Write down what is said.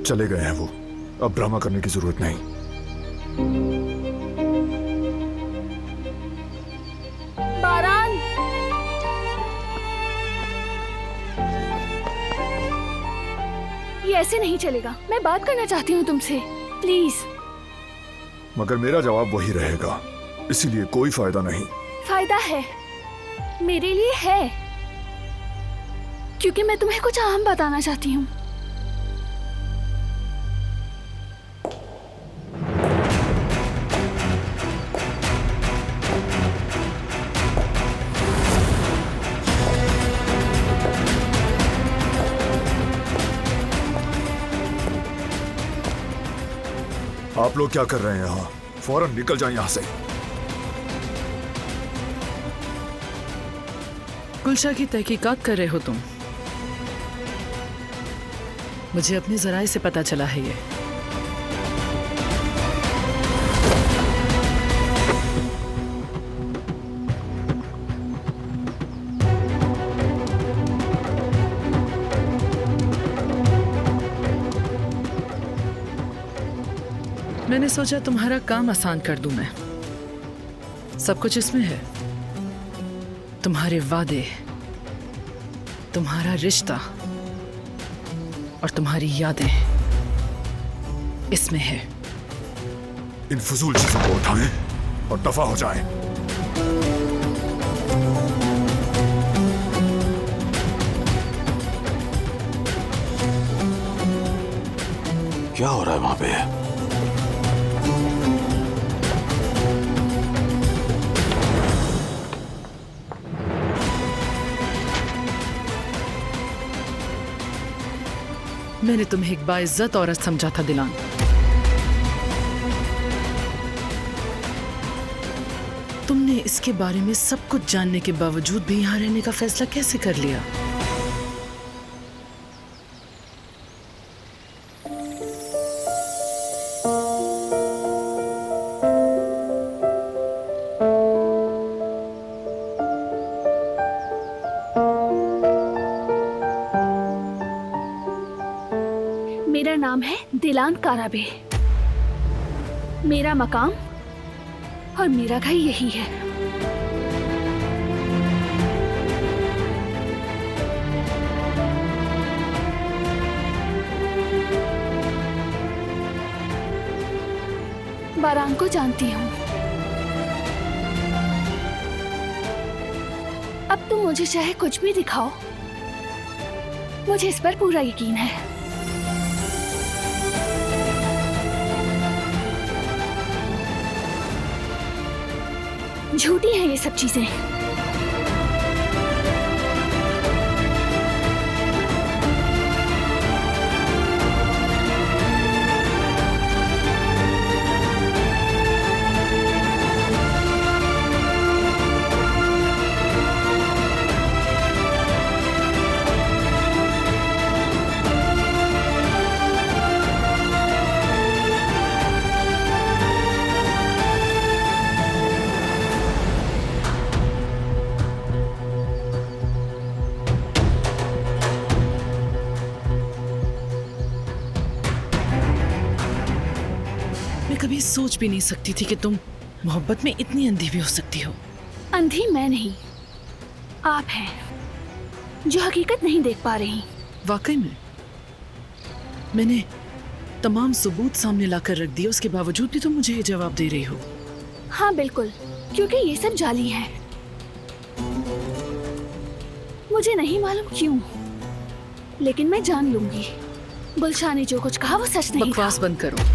चले गए हैं वो, अब ड्रामा करने की जरूरत नहीं। बारान, ये ऐसे नहीं चलेगा। मैं बात करना चाहती हूँ तुमसे, प्लीज। मगर मेरा जवाब वही रहेगा, इसीलिए कोई फायदा नहीं। फायदा है, मेरे लिए है, क्योंकि मैं तुम्हें कुछ अहम बताना चाहती हूँ। आप लोग क्या कर रहे हैं यहाँ? फौरन निकल जाएं यहाँ से। गुलशा की तहकीकात कर रहे हो तुम? मुझे अपने जराए से पता चला है ये। मैंने सोचा तुम्हारा काम आसान कर दूं मैं। सब कुछ इसमें है, तुम्हारे वादे, तुम्हारा रिश्ता और तुम्हारी यादें इसमें है। इन फजूल चीजों को उठाएं और दफा हो जाएं। क्या हो रहा है वहां पे? मैंने तुम्हें एक बाइज्जत औरत समझा था दिलान। तुमने इसके बारे में सब कुछ जानने के बावजूद भी यहां रहने का फैसला कैसे कर लिया? मेरा नाम है दिलान काराबे। मेरा मकाम और मेरा घर यही है। बारान को जानती हूँ। अब तुम मुझे चाहे कुछ भी दिखाओ, मुझे इस पर पूरा यकीन है। झूठी हैं ये सब चीजें। मैं कभी सोच भी नहीं सकती थी कि तुम मोहब्बत में इतनी अंधी भी हो सकती हो। अंधी मैं नहीं, आप हैं जो हकीकत नहीं देख पा रही। वाकई में मैंने तमाम सबूत सामने लाकर रख दिए, उसके बावजूद भी तुम मुझे ये जवाब दे रही हो। हाँ बिल्कुल, क्योंकि ये सब जाली है। मुझे नहीं मालूम क्यों, लेकिन मैं जान लूंगी। गुलशा ने जो कुछ कहा वो सच नहीं था। बकवास बंद करो।